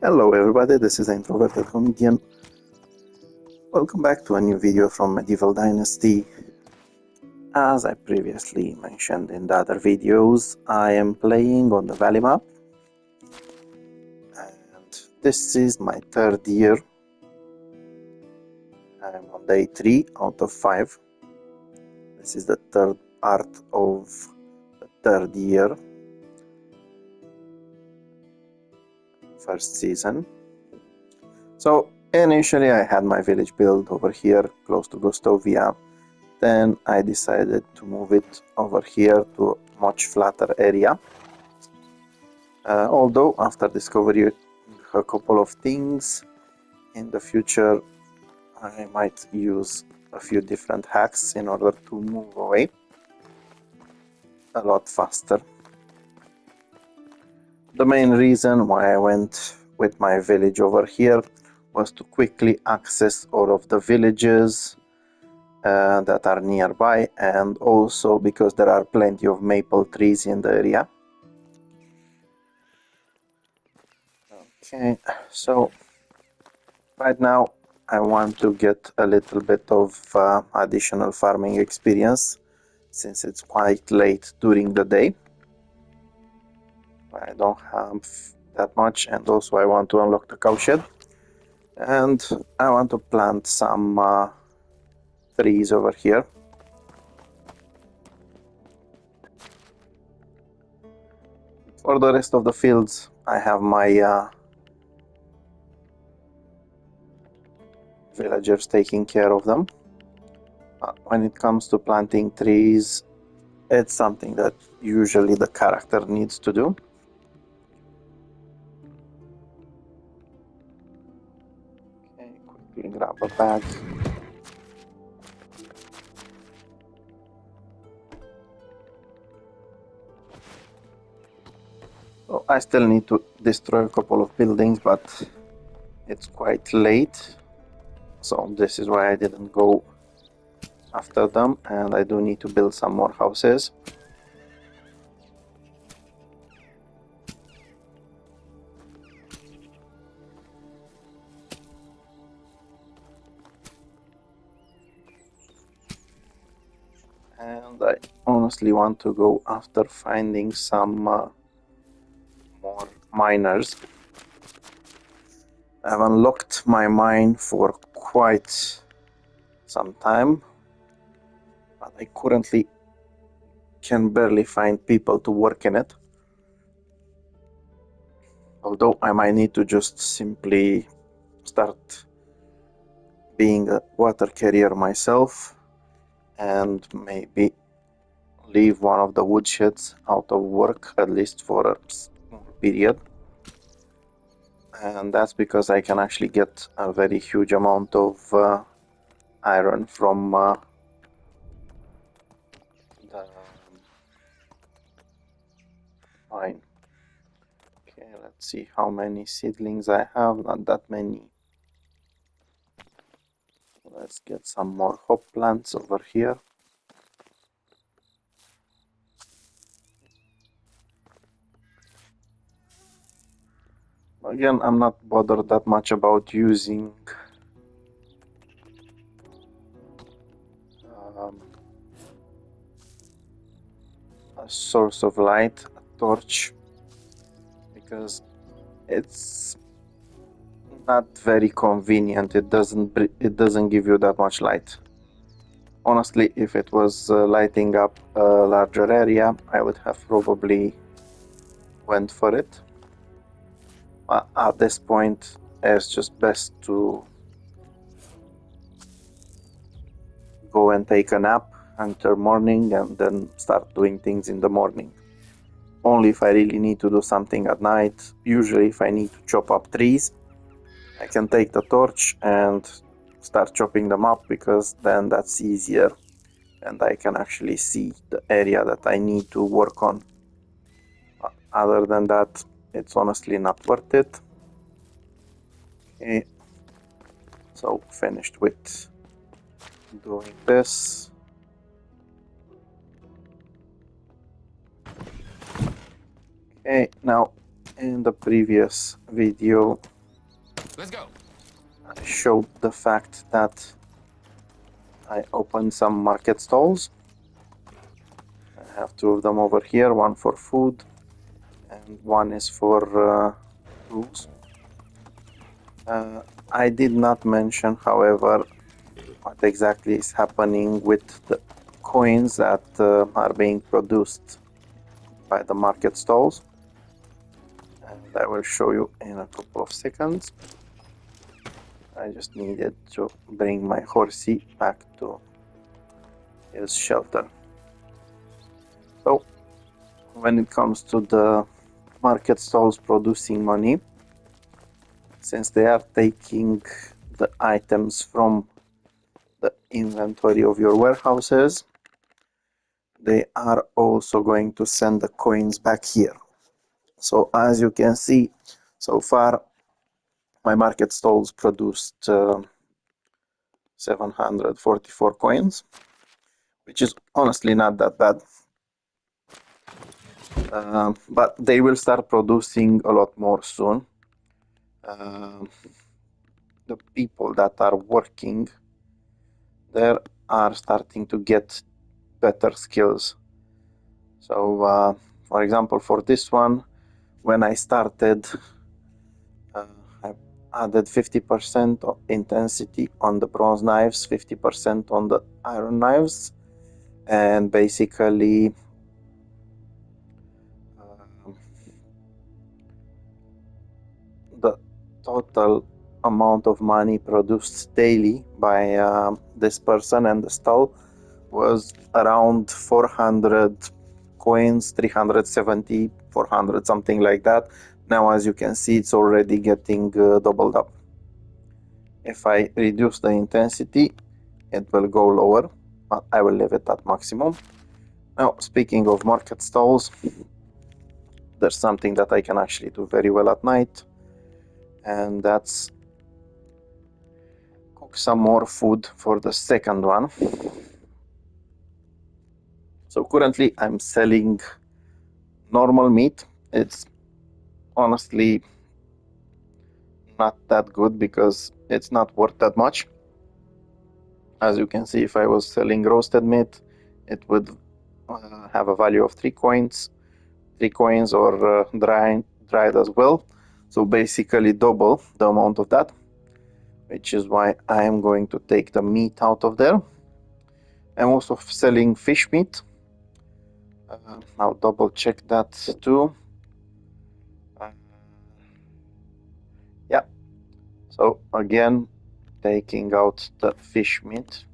Hello everybody, this is the Introverted Comedian. Welcome back to a new video from Medieval Dynasty. As I previously mentioned in the other videos, I am playing on the Valley map. And this is my third year. I am on day 3 out of 5. This is the third part of the third year. First season. So initially I had my village built over here close to Gostovia. Then I decided to move it over here to a much flatter area. Although after discovering a couple of things in the future, I might use a few different hacks in order to move away a lot faster. The main reason why I went with my village over here was to quickly access all of the villages that are nearby, and also because there are plenty of maple trees in the area. Okay, so right now I want to get a little bit of additional farming experience since it's quite late during the day. I don't have that much, and also I want to unlock the cowshed, and I want to plant some trees over here. For the rest of the fields, I have my villagers taking care of them. When it comes to planting trees, it's something that usually the character needs to do. Okay, quickly grab a bag. So I still need to destroy a couple of buildings, but it's quite late. So this is why I didn't go after them, and I do need to build some more houses. And I honestly want to go after finding some more miners. I've unlocked my mine for quite some time, but I currently can barely find people to work in it. Although I might need to just simply start being a water carrier myself and maybe leave one of the woodsheds out of work, at least for a small period. And that's because I can actually get a very huge amount of iron from the mine. Okay, let's see how many seedlings I have. Not that many. Let's get some more hop plants over here. Again, I'm not bothered that much about using a source of light, a torch, because it's not very convenient. It doesn't give you that much light. Honestly, if it was lighting up a larger area, I would have probably went for it. At this point, it's just best to go and take a nap until morning and then start doing things in the morning. Only if I really need to do something at night. Usually if I need to chop up trees, I can take the torch and start chopping them up, because then that's easier and I can actually see the area that I need to work on. Other than that, it's honestly not worth it. Okay, so finished with doing this. Okay, now in the previous video Let's go. I showed the fact that I opened some market stalls. I have two of them over here, one for food and one is for tools. I did not mention, however, what exactly is happening with the coins that are being produced by the market stalls. And I will show you in a couple of seconds. I just needed to bring my horsey back to his shelter. So, when it comes to the market stalls producing money, since they are taking the items from the inventory of your warehouses, they are also going to send the coins back here. So as you can see, so far my market stalls produced 744 coins, which is honestly not that bad. But they will start producing a lot more soon. The people that are working there are starting to get better skills. So, for example, for this one, when I started, I added 50% of intensity on the bronze knives, 50% on the iron knives, and basically the total amount of money produced daily by this person and the stall was around 400 coins, 370, 400, something like that. Now, as you can see, it's already getting doubled up. If I reduce the intensity, it will go lower, but I will leave it at maximum. Now, speaking of market stalls, there's something that I can actually do very well at night, and that's cook some more food for the second one. So currently I'm selling normal meat. It's honestly not that good because it's not worth that much. As you can see, if I was selling roasted meat, it would have a value of 3 coins or dried as well. So basically double the amount of that, which is why I am going to take the meat out of there. I'm also selling fish meat. I'll double check that too. Yeah, so again, taking out the fish meat.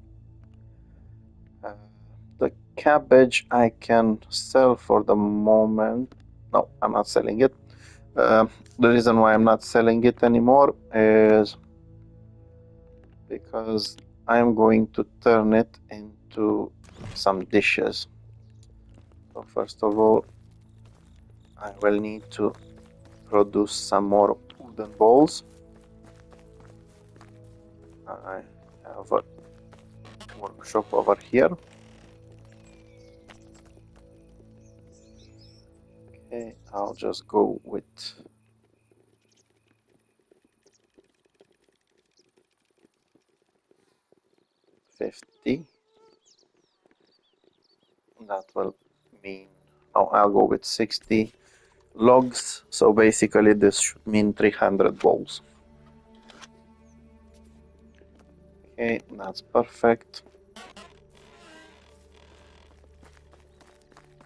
The cabbage I can sell for the moment. No, I'm not selling it. The reason why I'm not selling it anymore is because I'm going to turn it into some dishes. So first of all, I will need to produce some more wooden bowls. I have a workshop over here. Okay, I'll just go with 50. That will mean, oh, I'll go with 60 logs. So basically this should mean 300 bowls. Okay, that's perfect.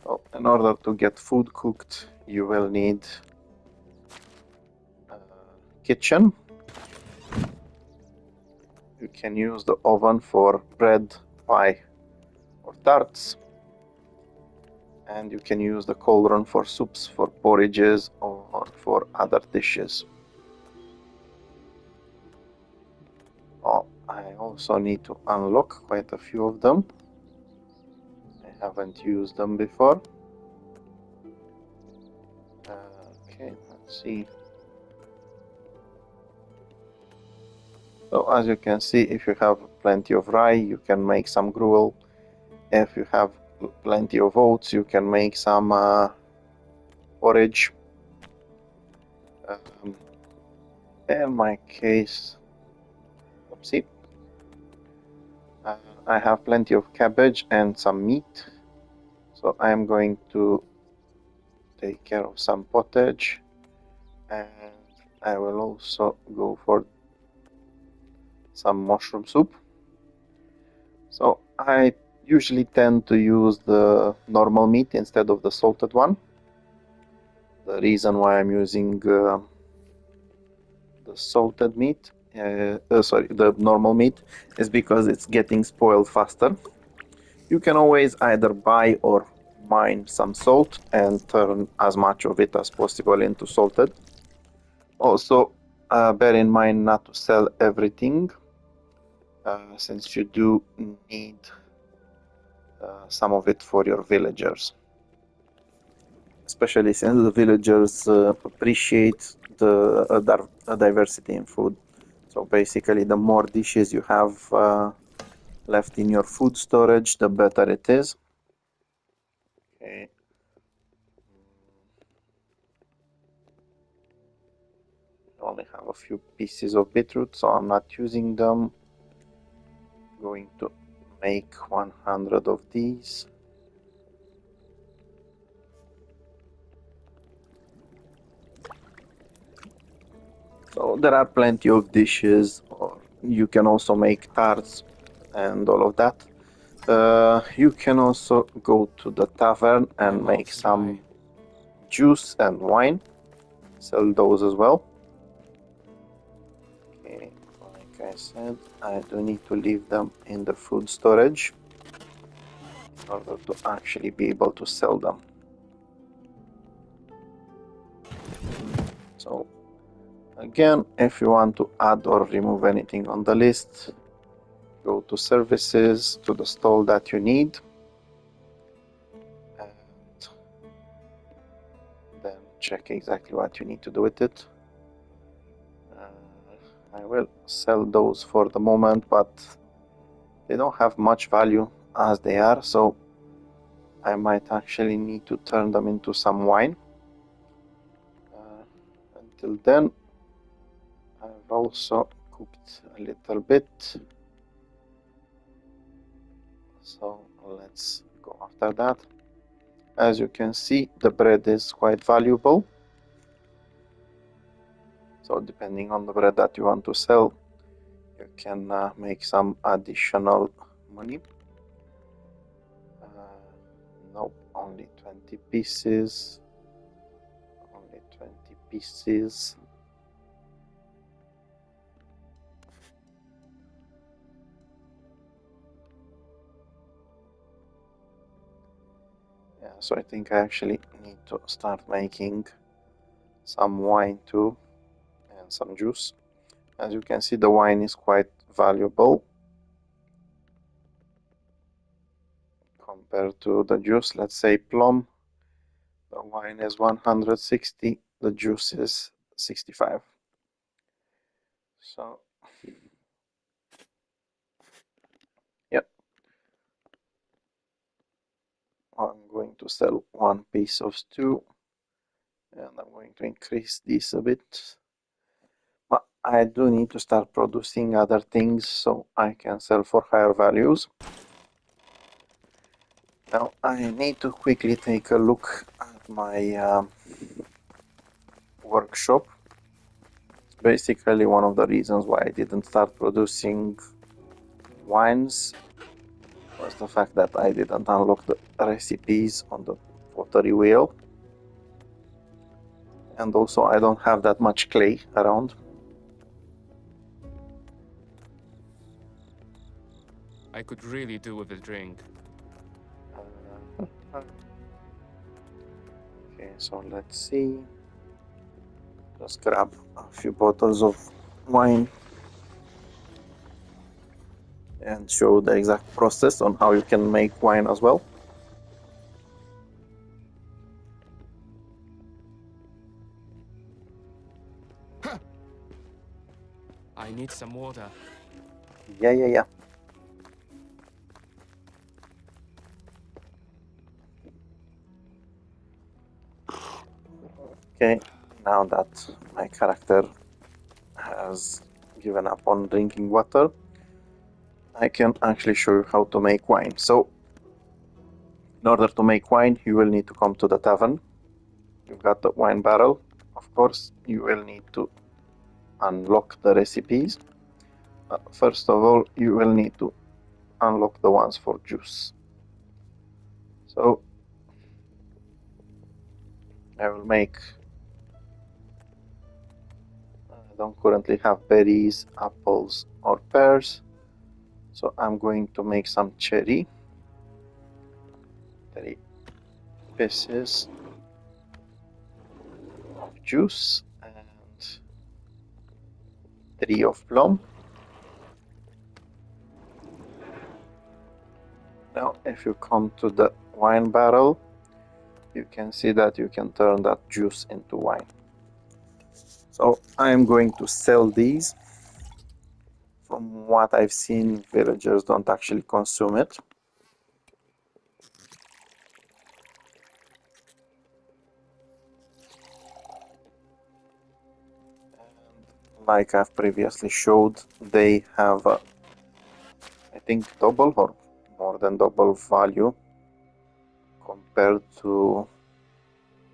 So in order to get food cooked, you will need a kitchen. You can use the oven for bread, pie, or tarts. And you can use the cauldron for soups, for porridges, or for other dishes. Oh, I also need to unlock quite a few of them. I haven't used them before. Okay, let's see. So as you can see, if you have plenty of rye, you can make some gruel. If you have plenty of oats, you can make some porridge. In my case, oopsie, I have plenty of cabbage and some meat, so I am going to take care of some pottage, and I will also go for some mushroom soup. So I usually tend to use the normal meat instead of the salted one. The reason why I'm using the salted meat, the normal meat, is because it's getting spoiled faster. You can always either buy or mine some salt and turn as much of it as possible into salted. Also, bear in mind not to sell everything, since you do need some of it for your villagers. Especially since the villagers appreciate the diversity in food. So basically, the more dishes you have left in your food storage, the better it is. Okay. I only have a few pieces of beetroot, so I'm not using them. Going to make 100 of these. So there are plenty of dishes, or you can also make tarts and all of that. You can also go to the tavern and make some juice and wine. Sell those as well. Okay, like I said, I do need to leave them in the food storage in order to actually be able to sell them. So again, if you want to add or remove anything on the list, go to services, to the stall that you need, and then check exactly what you need to do with it. I will sell those for the moment, but they don't have much value as they are, so I might actually need to turn them into some wine. Until then, I've also cooked a little bit, so let's go after that. As you can see, the bread is quite valuable, so depending on the bread that you want to sell, you can make some additional money. Nope, only 20 pieces. Only 20 pieces. Yeah, so I think I actually need to start making some wine too, and some juice. As you can see, the wine is quite valuable compared to the juice. Let's say plum, the wine is 160, the juice is 65. So yeah, I'm going to sell one piece of stew, and I'm going to increase this a bit. But I do need to start producing other things so I can sell for higher values. Now I need to quickly take a look at my workshop. Basically, one of the reasons why I didn't start producing wines was the fact that I didn't unlock the recipes on the pottery wheel, and also I don't have that much clay around. I could really do with a drink. Okay, so let's see. Just grab a few bottles of wine and show the exact process on how you can make wine as well. I need some water. Yeah. Okay, now that my character has given up on drinking water, I can actually show you how to make wine. So, in order to make wine, you will need to come to the tavern. You've got the wine barrel. Of course, you will need to unlock the recipes. First of all, you will need to unlock the ones for juice. So, I will make... I don't currently have berries, apples, or pears. So I'm going to make some cherry. 3 pieces of juice and 3 of plum. Now if you come to the wine barrel, you can see that you can turn that juice into wine. So I'm going to sell these. From what I've seen, villagers don't actually consume it. And like I've previously showed, they have I think double or more than double value compared to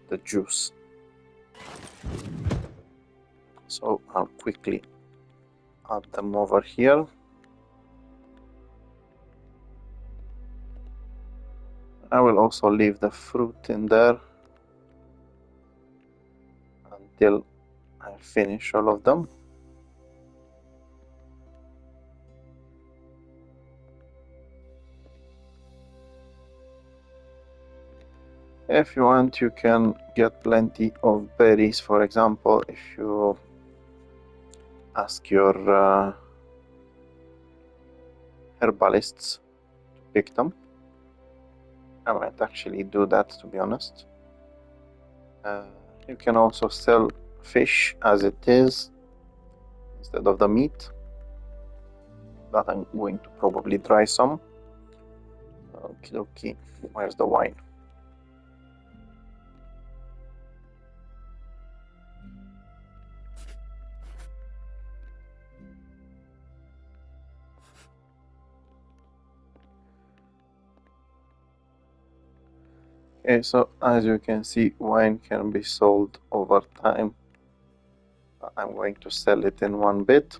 the juice. So I'll quickly add them over here. I will also leave the fruit in there until I finish all of them. If you want, you can get plenty of berries. For example, if you ask your herbalists to pick them. I might actually do that, to be honest. You can also sell fish as it is instead of the meat. That I'm going to probably try some. Okay, where's the wine? Okay, so as you can see, wine can be sold over time. I'm going to sell it in one bit.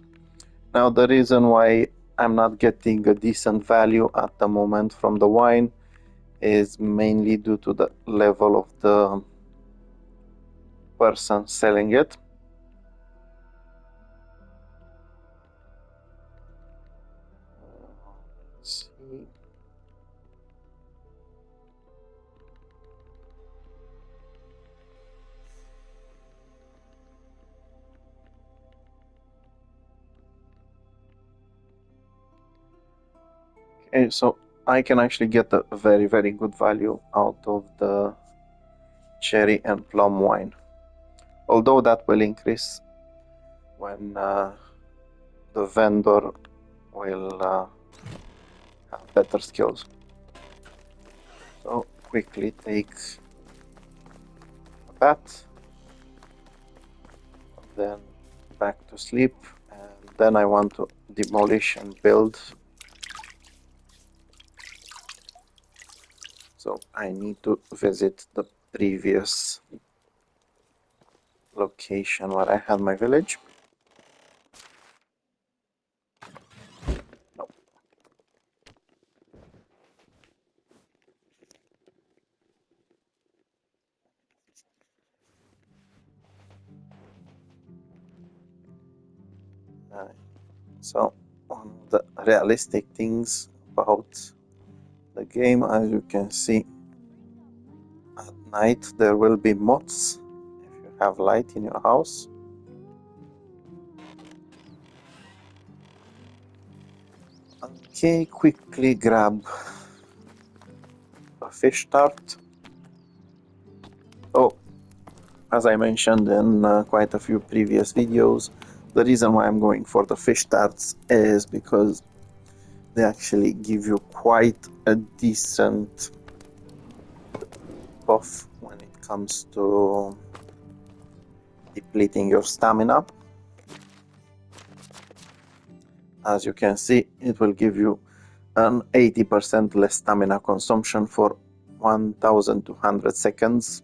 Now, the reason why I'm not getting a decent value at the moment from the wine is mainly due to the level of the person selling it. Let's see. Okay, so I can actually get a very, very good value out of the cherry and plum wine. Although that will increase when the vendor will have better skills. So quickly take a bath, then back to sleep, and then I want to demolish and build. So I need to visit the previous location where I had my village. No. So one of the realistic things about the game, as you can see, at night there will be moths if you have light in your house. Okay, quickly grab a fish tart. Oh, as I mentioned in quite a few previous videos, the reason why I'm going for the fish tarts is because they actually give you quite a decent buff when it comes to depleting your stamina. as you can see, it will give you an 80% less stamina consumption for 1200 seconds,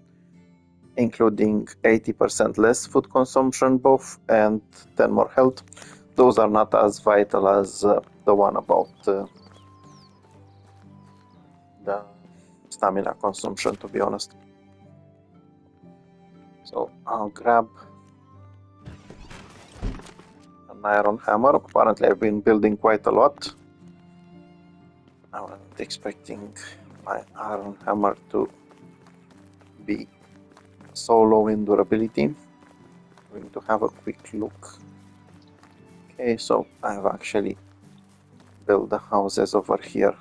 including 80% less food consumption both and 10 more health. Those are not as vital as the one about the stamina consumption, to be honest. So I'll grab an iron hammer. Apparently I've been building quite a lot. I wasn't expecting my iron hammer to be so low in durability. I'm going to have a quick look. Okay, so I've actually built the houses over here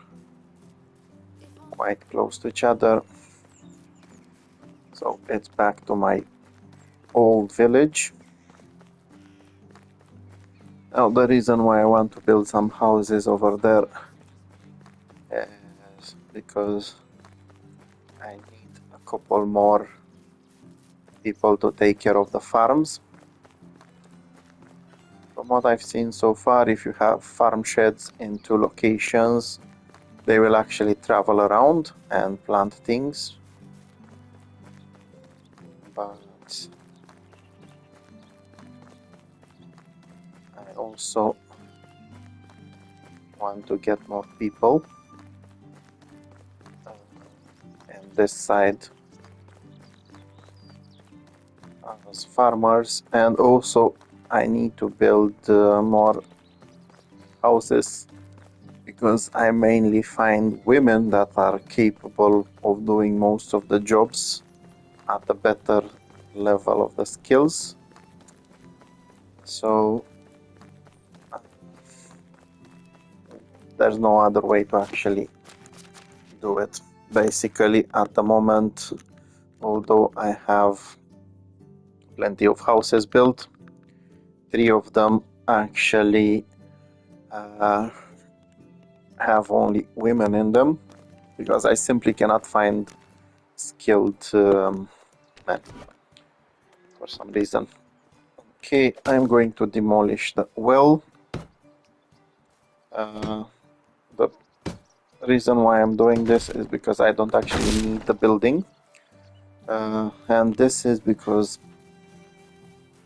quite close to each other. So it's back to my old village. Now the reason why I want to build some houses over there is because I need a couple more people to take care of the farms. From what I've seen so far, if you have farm sheds in two locations, they will actually travel around and plant things. But I also want to get more people. And this side as farmers, and also I need to build more houses because I mainly find women that are capable of doing most of the jobs at a better level of the skills. So there's no other way to actually do it. Basically, at the moment, although I have plenty of houses built, 3 of them actually have only women in them because I simply cannot find skilled men for some reason. Okay, I'm going to demolish the well. The reason why I'm doing this is because I don't actually need the building, and this is because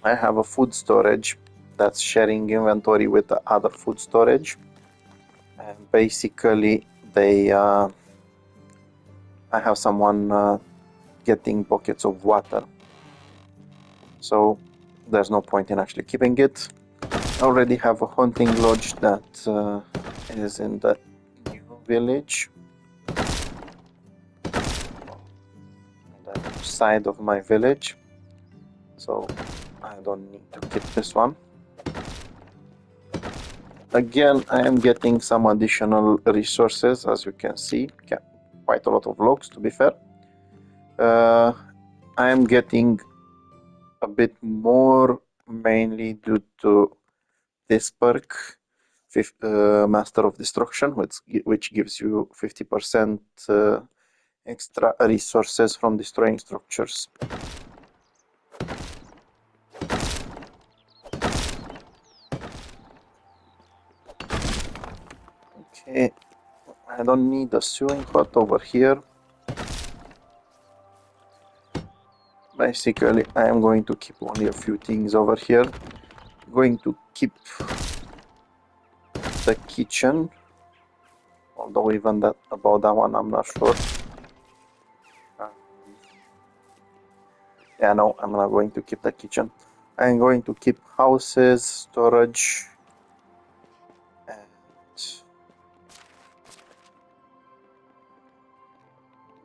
I have a food storage that's sharing inventory with the other food storage, and basically I have someone getting buckets of water, so there's no point in actually keeping it. I already have a hunting lodge that is in the new village, on the side of my village, so I don't need to keep this one. Again, I am getting some additional resources, as you can see, quite a lot of logs to be fair. I am getting a bit more mainly due to this perk, Master of Destruction, which gives you 50% extra resources from destroying structures. Okay, I don't need a sewing hut over here. Basically, I am going to keep only a few things over here. I'm going to keep the kitchen, although even about that one I'm not sure. Yeah, no, I'm not going to keep the kitchen. I'm going to keep houses, storage, and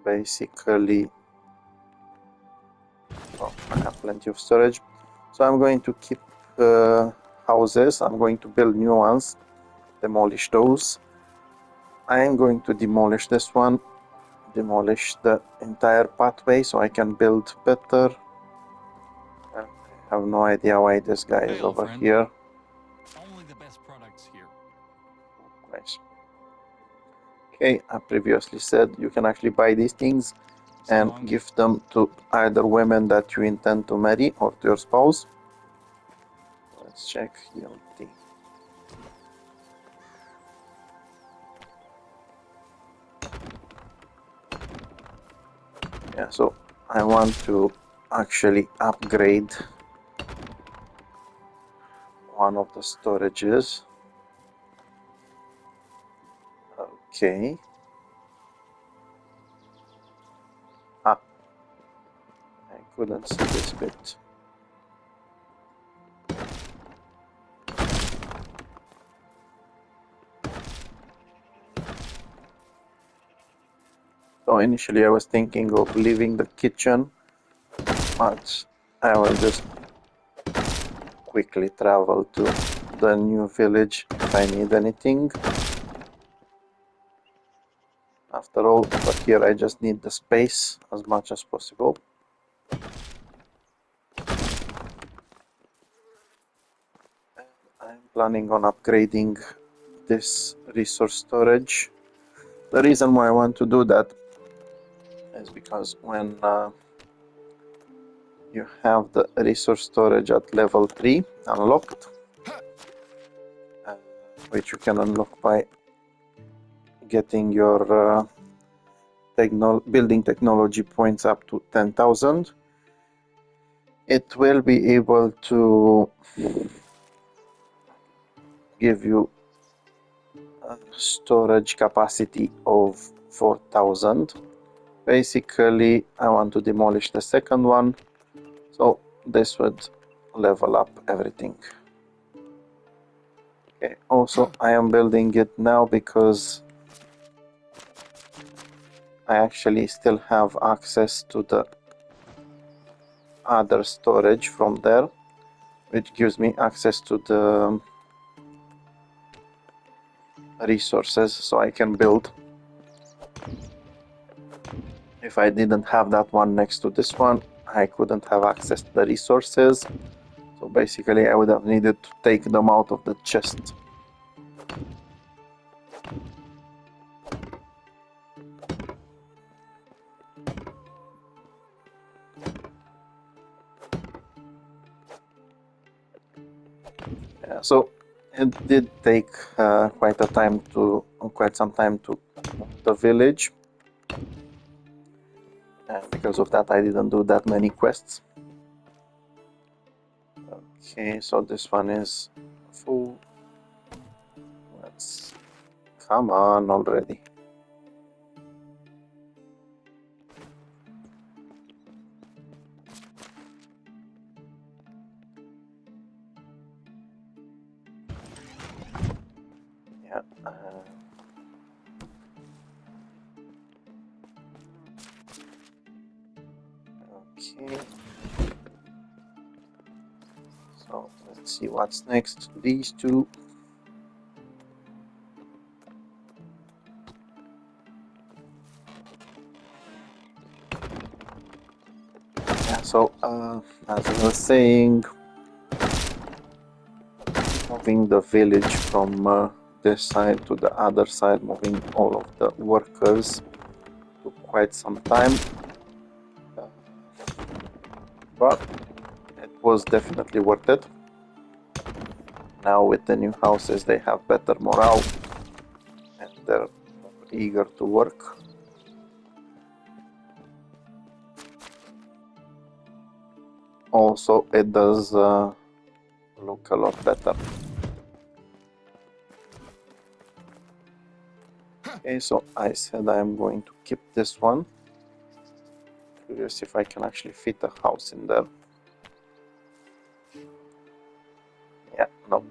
basically, well, I have plenty of storage. So I'm going to keep houses. I'm going to build new ones, demolish those. I am going to demolish this one, demolish the entire pathway so I can build better. I have no idea why this guy is over here. Only the best products here. Nice. Okay, I previously said you can actually buy these things and give them to either women that you intend to marry or to your spouse. Let's check ELT. Yeah, so I want to actually upgrade one of the storages. Okay. I couldn't see this bit. So initially I was thinking of leaving the kitchen, but I will just quickly travel to the new village if I need anything. After all, but here I just need the space as much as possible. I'm planning on upgrading this resource storage. The reason why I want to do that is because when you have the resource storage at level 3 unlocked, which you can unlock by getting your building technology points up to 10,000, it will be able to give you a storage capacity of 4,000. Basically, I want to demolish the second one, so this would level up everything. Okay, also I am building it now because I actually still have access to the other storage from there, which gives me access to the resources so I can build. If I didn't have that one next to this one, I couldn't have access to the resources. So basically I would have needed to take them out of the chest. Yeah, so it did take quite some time to the village. And because of that I didn't do that many quests. Okay, so this one is full. Let's come on already. Yeah. Okay. So let's see what's next. These two. Yeah, so as I was saying, moving the village from this side to the other side, moving all of the workers, took quite some time. But it was definitely worth it. Now with the new houses they have better morale and they're more eager to work. Also it does look a lot better. Okay, so I said I'm going to keep this one. Curious if I can actually fit a house in there. Yeah, no.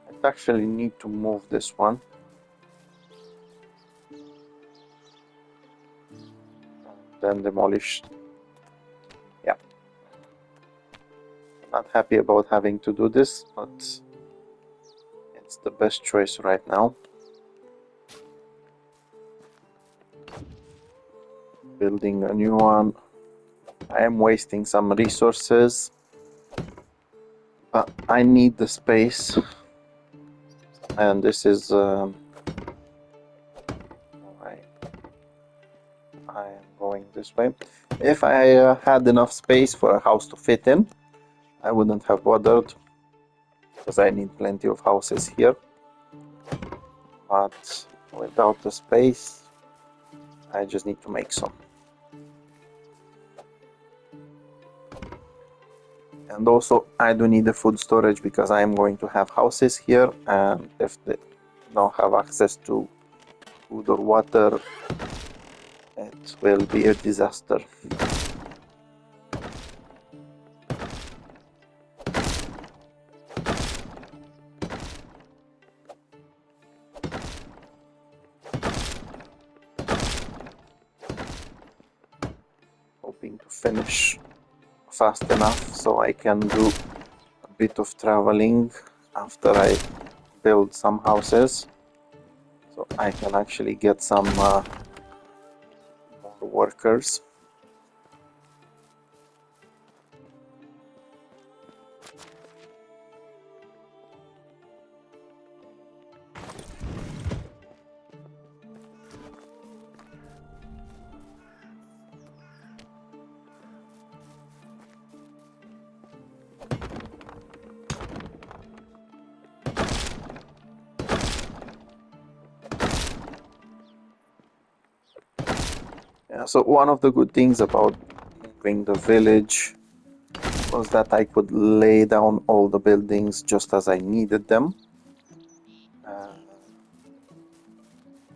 I actually need to move this one. Then demolish. Yeah. Not happy about having to do this, but it's the best choice right now. Building a new one. I am wasting some resources, but I need the space, and this is why I am going this way. If I had enough space for a house to fit in, I wouldn't have bothered, because I need plenty of houses here. But without the space, I just need to make some. And also I do need the food storage because I'm going to have houses here, and if they don't have access to food or water, it will be a disaster. Hoping to finish fast enough so I can do a bit of traveling after I build some houses, so I can actually get some more workers. Yeah, so one of the good things about moving the village was that I could lay down all the buildings just as I needed them,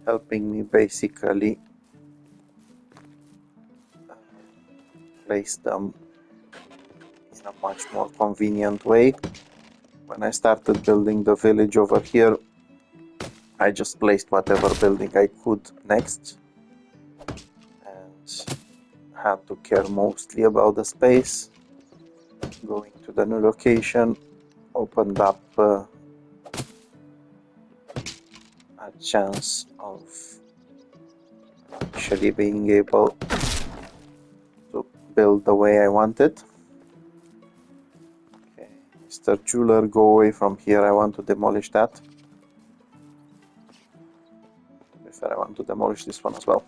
helping me basically place them in a much more convenient way. When I started building the village over here, I just placed whatever building I could next and had to care mostly about the space. Going to the new location opened up a chance of actually being able to build the way I wanted. Okay, Mr. Jeweler, go away from here. I want to demolish that. I want to demolish this one as well.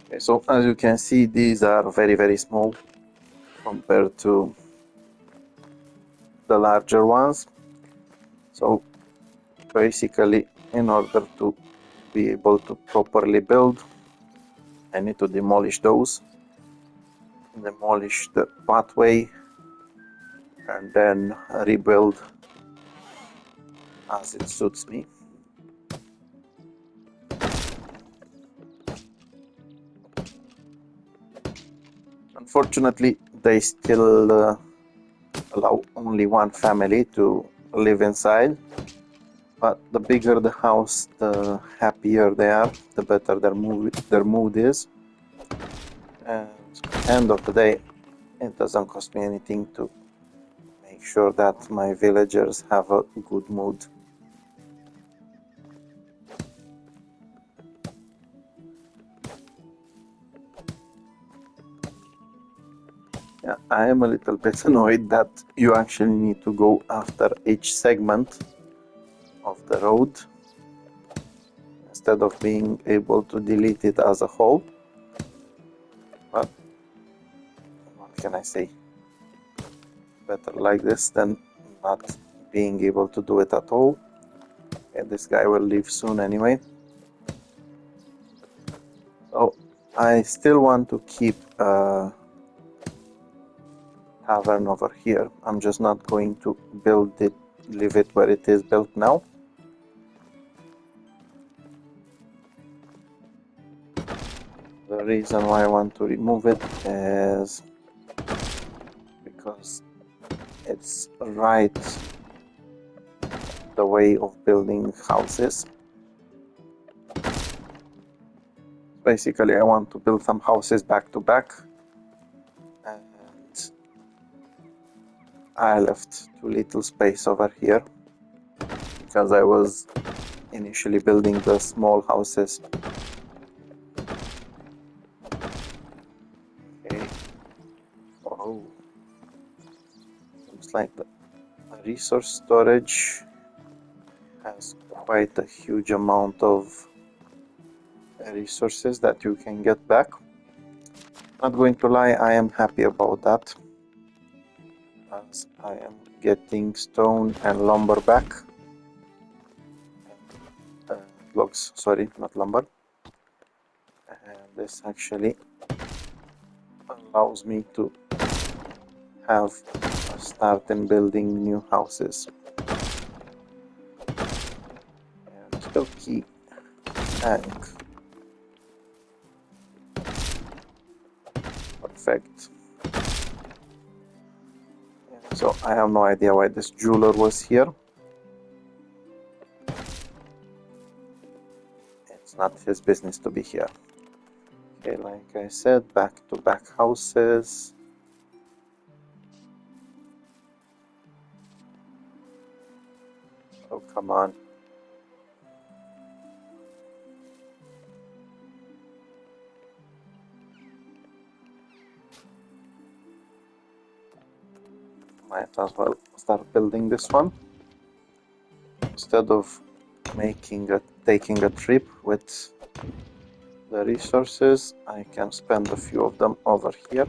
Okay, so as you can see, these are very small compared to the larger ones. So basically, in order to be able to properly build, I need to demolish those, demolish the pathway, and then rebuild as it suits me. Unfortunately, they still allow only one family to live inside, but the bigger the house, the happier they are, the better their mood is. And at the end of the day, it doesn't cost me anything to make sure that my villagers have a good mood. Yeah, I am a little bit annoyed that you actually need to go after each segment of the road instead of being able to delete it as a whole. But what can I say? Better like this than not being able to do it at all. Okay, this guy will leave soon anyway. So I still want to keep a tavern over here. I'm just not going to build it, leave it where it is built now. The reason why I want to remove it is because it's right the way of building houses. Basically, I want to build some houses back to back, and I left too little space over here because I was initially building the small houses. Okay. Oh, looks like the resource storage has quite a huge amount of resources that you can get back. Not going to lie, I am happy about that, as I am getting stone and lumber back. Logs, sorry, not lumber. And this actually allows me to have a start in building new houses. And okay, tank. Perfect. So I have no idea why this jeweler was here. It's not his business to be here. Okay, like I said, back-to-back houses. Oh, come on. Might as well start building this one. Instead of taking a trip with the resources, I can spend a few of them over here.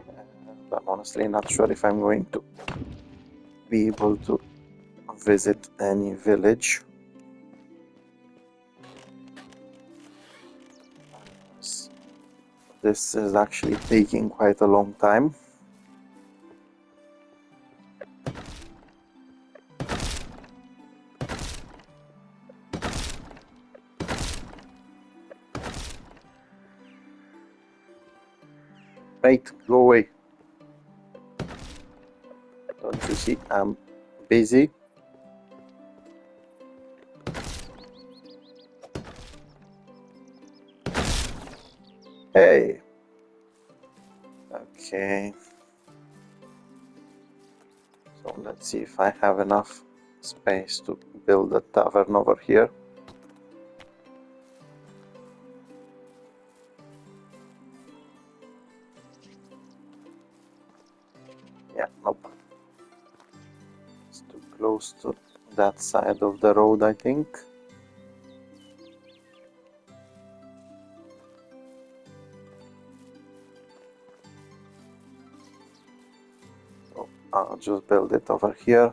And I'm honestly not sure if I'm going to be able to visit any village. This is actually taking quite a long time. Wait, go away. Don't you see I'm busy? Hey. Okay. So let's see if I have enough space to build a tavern over here. Yeah, nope. It's too close to that side of the road, I think. So I'll just build it over here.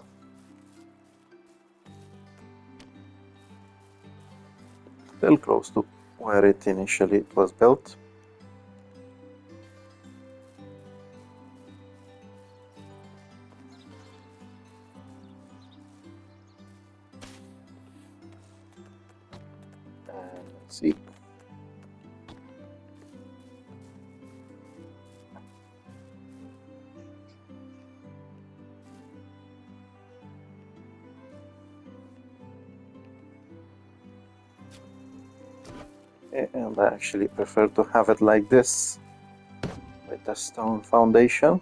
Still close to where it initially was built. And let's see. And I actually prefer to have it like this, with a stone foundation.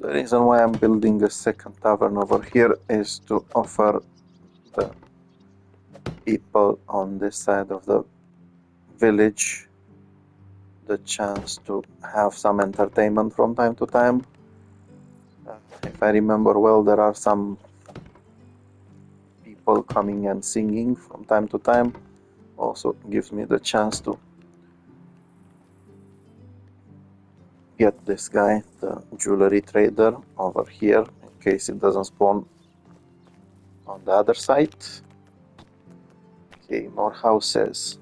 The reason why I'm building a second tavern over here is to offer the people on this side of the village the chance to have some entertainment from time to time. If I remember well, there are some people coming and singing from time to time. Also gives me the chance to get this guy, the jewelry trader, over here in case it doesn't spawn on the other side. Okay, more houses.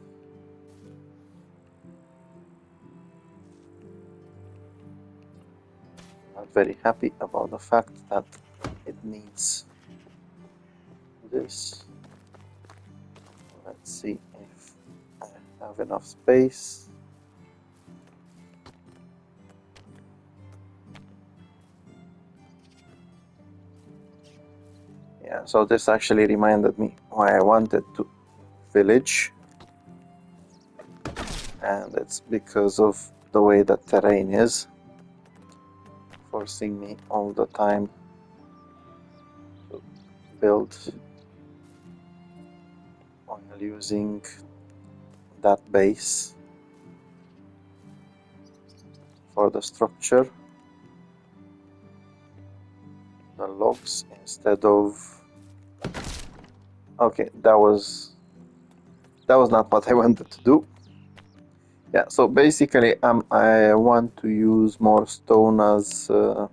I'm very happy about the fact that it needs this. Let's see if I have enough space. Yeah, so this actually reminded me why I wanted to village, and it's because of the way the terrain is, forcing me all the time to build while using that base for the structure, the logs instead of... Okay, that was not what I wanted to do. Yeah, so basically I want to use more stone as the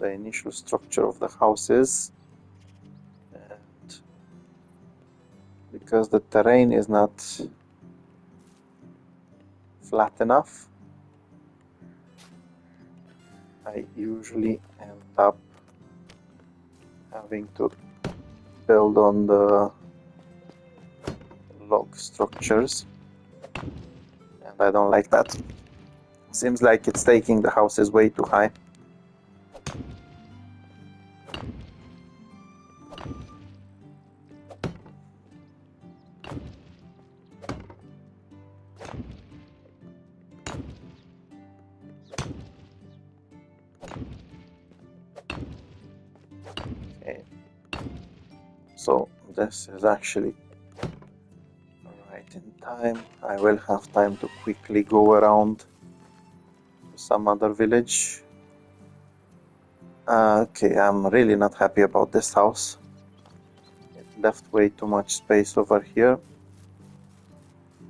initial structure of the houses, and because the terrain is not flat enough, I usually end up having to build on the log structures, and I don't like that. Seems like it's taking the houses way too high. Okay, so this is actually right in time. I will have time to quickly go around to some other village. Okay, I'm really not happy about this house. It left way too much space over here,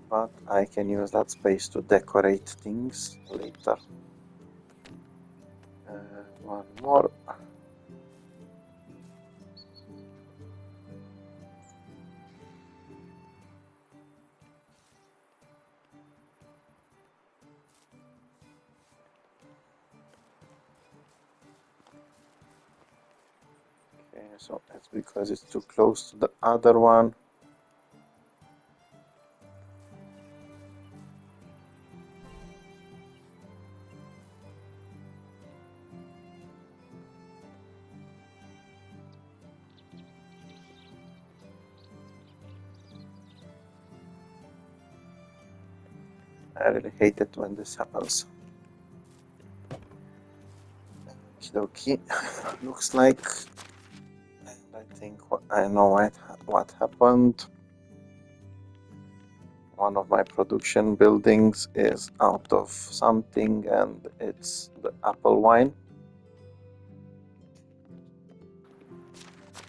but I can use that space to decorate things later. One more. Okay, so that's because it's too close to the other one. I really hate it when this happens. Okay, looks like, and I think I know what happened. One of my production buildings is out of something, and it's the apple wine.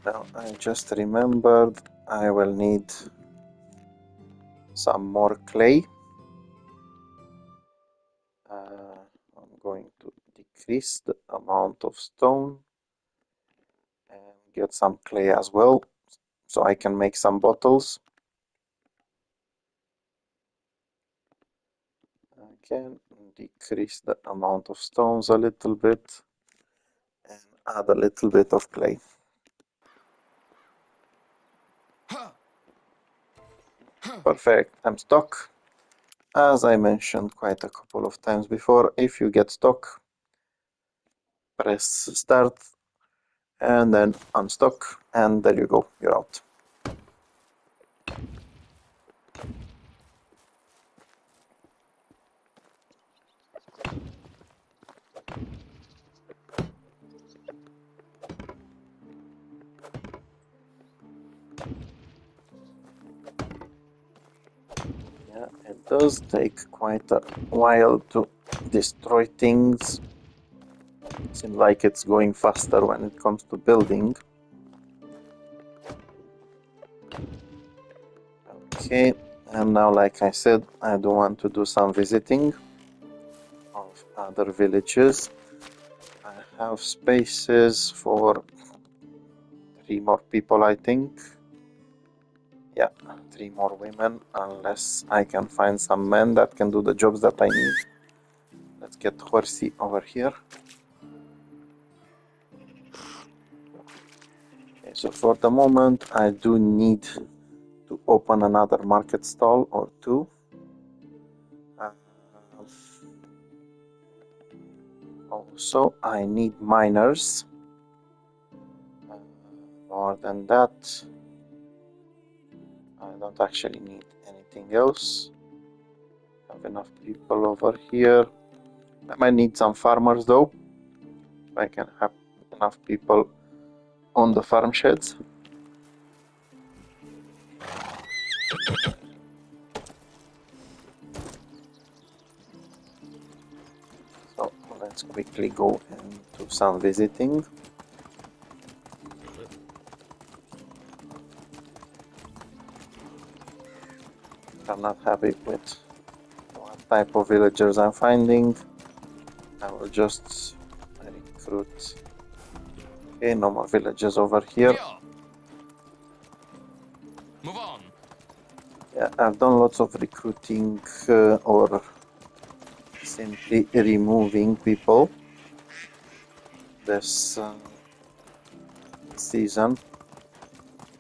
Now I just remembered I will need some more clay. I'm going to decrease the amount of stone and get some clay as well, so I can make some bottles. I can decrease the amount of stones a little bit and add a little bit of clay. Perfect, I'm stuck. As I mentioned quite a couple of times before, if you get stuck, press start and then unstuck, and there you go, you're out. Yeah, it does take quite a while to destroy things. Seems like it's going faster when it comes to building. Okay, and now, like I said, I do want to do some visiting of other villages. I have spaces for 3 more people, I think. Yeah, 3 more women, unless I can find some men that can do the jobs that I need. Let's get Horsey over here. Okay, so for the moment, I do need to open another market stall or 2. Also, I need miners. More than that, I don't actually need anything else. Have enough people over here. I might need some farmers though. I can have enough people on the farm sheds. let's quickly go and do some visiting. I'm not happy with what type of villagers I'm finding. I will just recruit. Okay, no more villagers over here. Here. Move on. Yeah, I've done lots of recruiting or simply removing people this season.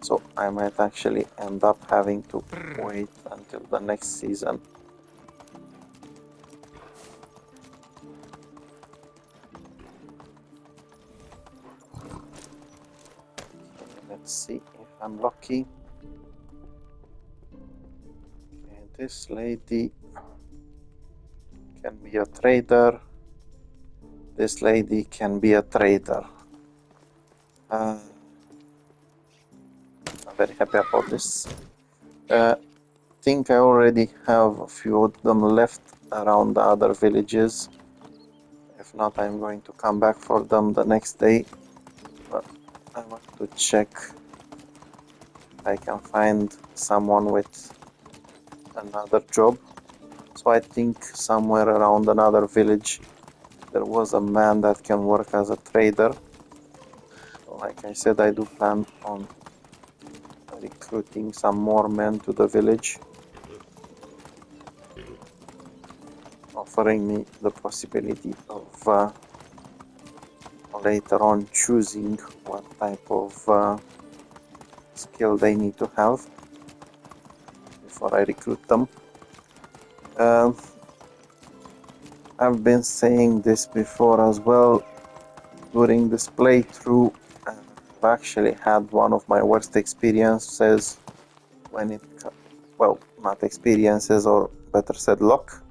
So I might actually end up having to wait until the next season. Let's see if I'm lucky. Okay, this lady can be a trader. This lady can be a trader. I'm very happy about this. Think I already have a few of them left around the other villages. If not, I'm going to come back for them the next day. But I want to check if I can find someone with another job. So I think somewhere around another village there was a man that can work as a trader. So like I said, I do plan on recruiting some more men to the village, offering me the possibility of later on choosing what type of skill they need to have before I recruit them. I've been saying this before as well. During this playthrough, I've actually had one of my worst experiences when it, well, not experiences, or better said luck,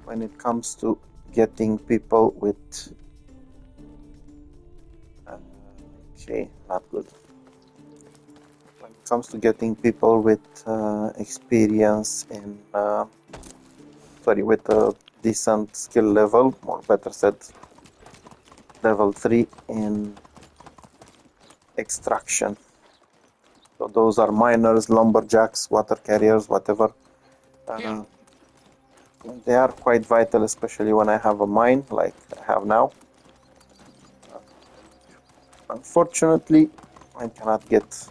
when it comes to getting people with, okay, not good. When it comes to getting people with experience in, with a decent skill level, or better said, level 3 in extraction. So those are miners, lumberjacks, water carriers, whatever. They are quite vital, especially when I have a mine like I have now. Unfortunately, I cannot get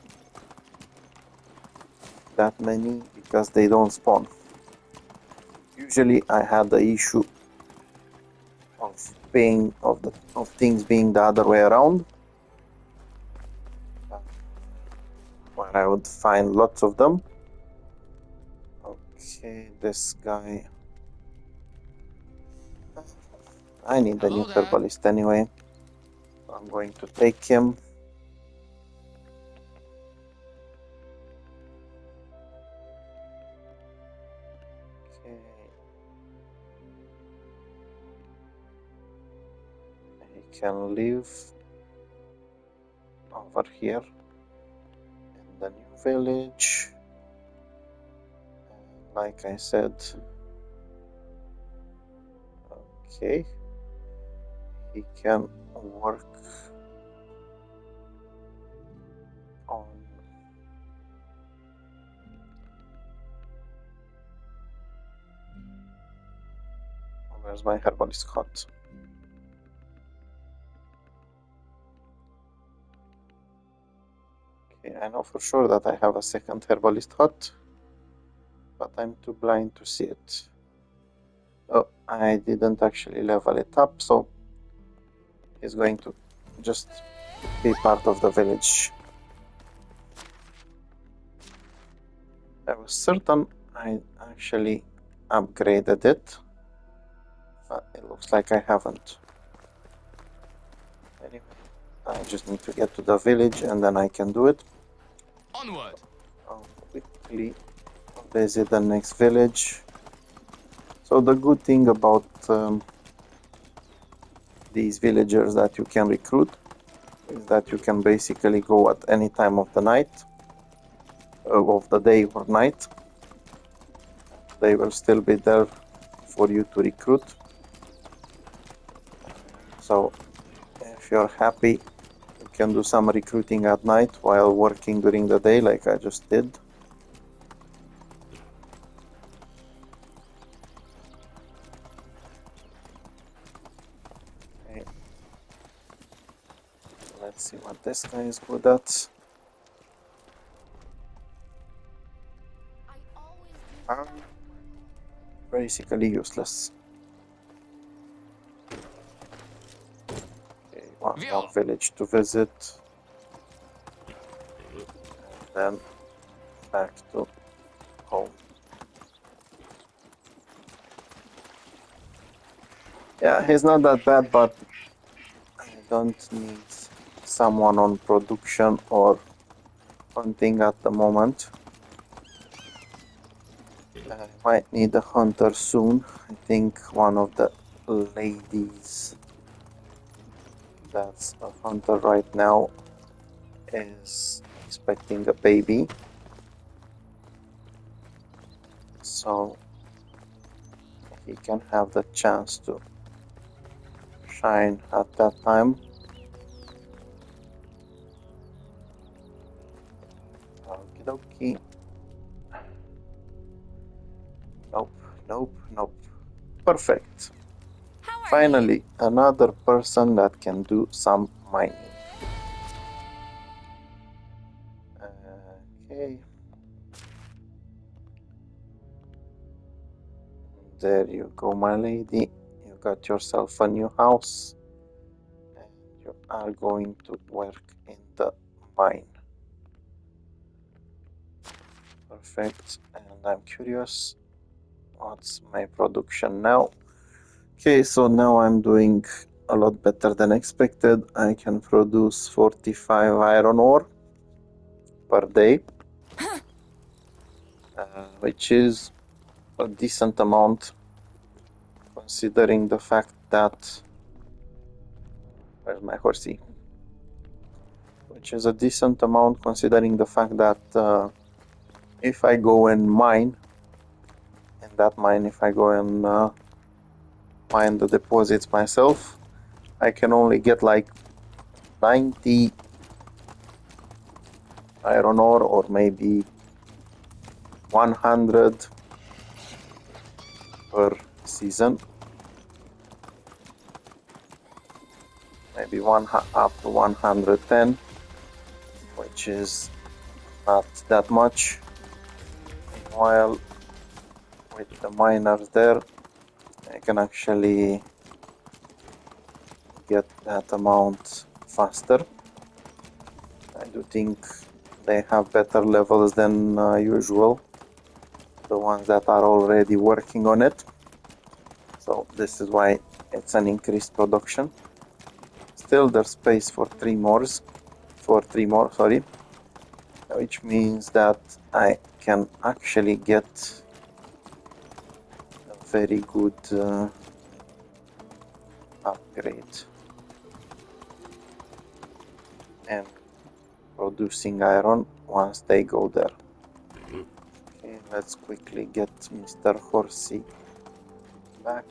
that many because they don't spawn. Usually I had the issue of things being the other way around, where I would find lots of them. Okay, this guy, I need a new herbalist anyway, so I'm going to take him. Okay, he can live over here in the new village. And like I said, okay, he can work on where's my herbalist hut? Okay, I know for sure that I have a second herbalist hut, but I'm too blind to see it. Oh, I didn't actually level it up, so he's going to just be part of the village. I was certain I actually upgraded it, but it looks like I haven't. Anyway, I just need to get to the village and then I can do it. Onward. I'll quickly visit the next village. So the good thing about these villagers that you can recruit is that you can basically go at any time of the night, of the day or night. They will still be there for you to recruit. So if you're happy, you can do some recruiting at night while working during the day like I just did. Okay. Let's see what this guy is good at. Basically useless. Okay, one more village to visit. And then back to home. Yeah, he's not that bad, but I don't need someone on production or hunting at the moment. I might need a hunter soon. I think one of the ladies that's a hunter right now is expecting a baby. So he can have the chance to shine at that time. Okie dokie. Nope, nope, nope. Perfect. Finally, another person that can do some mining. Okay. There you go, my lady. You got yourself a new house. And you are going to work in the mine. Perfect. And I'm curious, what's my production now? Okay, so now I'm doing a lot better than expected. I can produce 45 iron ore per day, which is a decent amount considering the fact that... Where's my horsey? Which is a decent amount considering the fact that if I go and mine, in that mine, if I go and mine the deposits myself, I can only get like 90 iron ore or maybe 100 per season. Maybe up to 110, which is not that much. Meanwhile, with the miners there, I can actually get that amount faster. I do think they have better levels than usual, the ones that are already working on it. So this is why it's an increased production. Still there's space for three more, which means that I can actually get a very good upgrade and producing iron once they go there. Okay, let's quickly get Mr. Horsey back.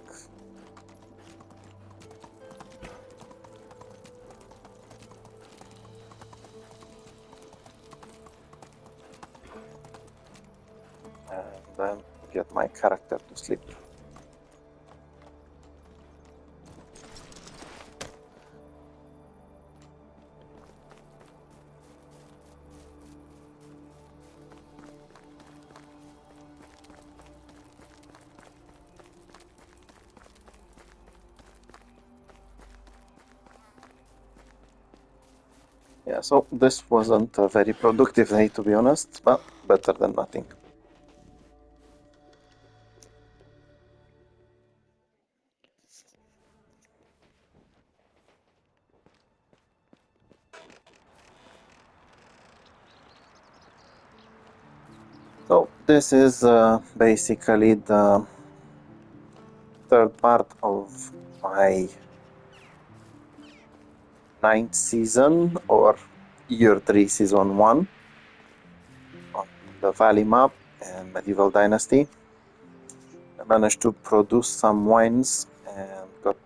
And then get my character to sleep. Yeah, so this wasn't a very productive day, to be honest, but better than nothing. So this is basically the third part of my 9th season, or year 3 season 1 on the Valley map and Medieval Dynasty. I managed to produce some wines and got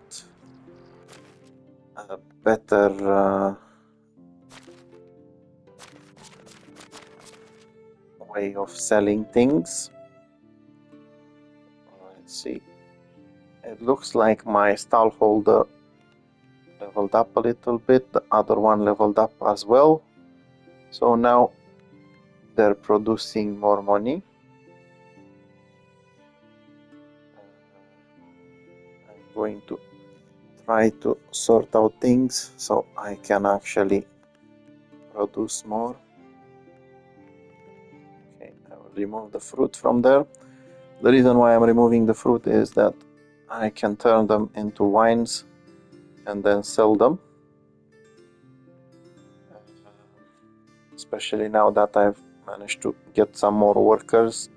a better way of selling things. Let's see. It looks like my stall holder leveled up a little bit, the other one leveled up as well. So now they're producing more money. I'm going to try to sort out things so I can actually produce more. Okay, I will remove the fruit from there. The reason why I'm removing the fruit is that I can turn them into wines and then sell them. Especially now that I've managed to get some more workers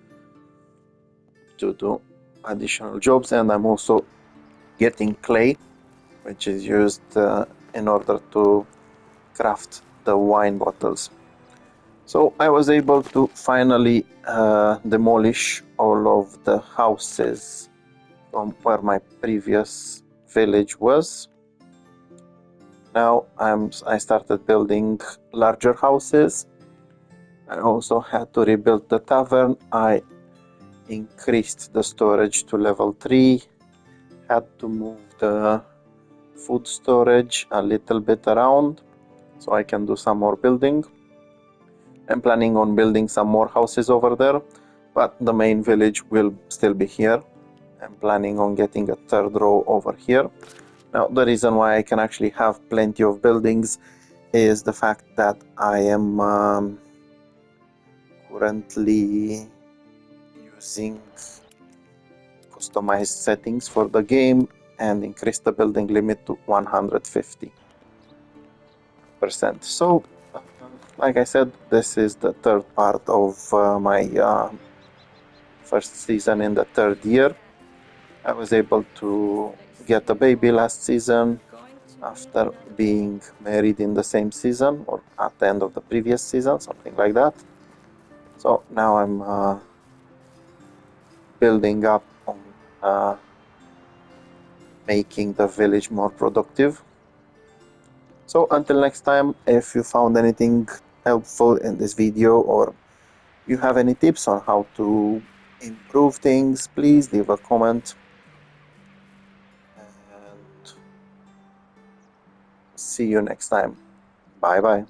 to do additional jobs, and I'm also getting clay, which is used in order to craft the wine bottles. So I was able to finally demolish all of the houses from where my previous village was. Now I started building larger houses. I also had to rebuild the tavern. I increased the storage to level 3. Had to move the food storage a little bit around so I can do some more building. I'm planning on building some more houses over there, but the main village will still be here. I'm planning on getting a third row over here. Now, the reason why I can actually have plenty of buildings is the fact that I am currently using customized settings for the game and increase the building limit to 150%. So, like I said, this is the third part of my first season in the third year. I was able to get a baby last season after being married in the same season or at the end of the previous season, something like that. So now I'm building up on making the village more productive. So until next time, if you found anything helpful in this video or you have any tips on how to improve things, please leave a comment. And see you next time. Bye bye.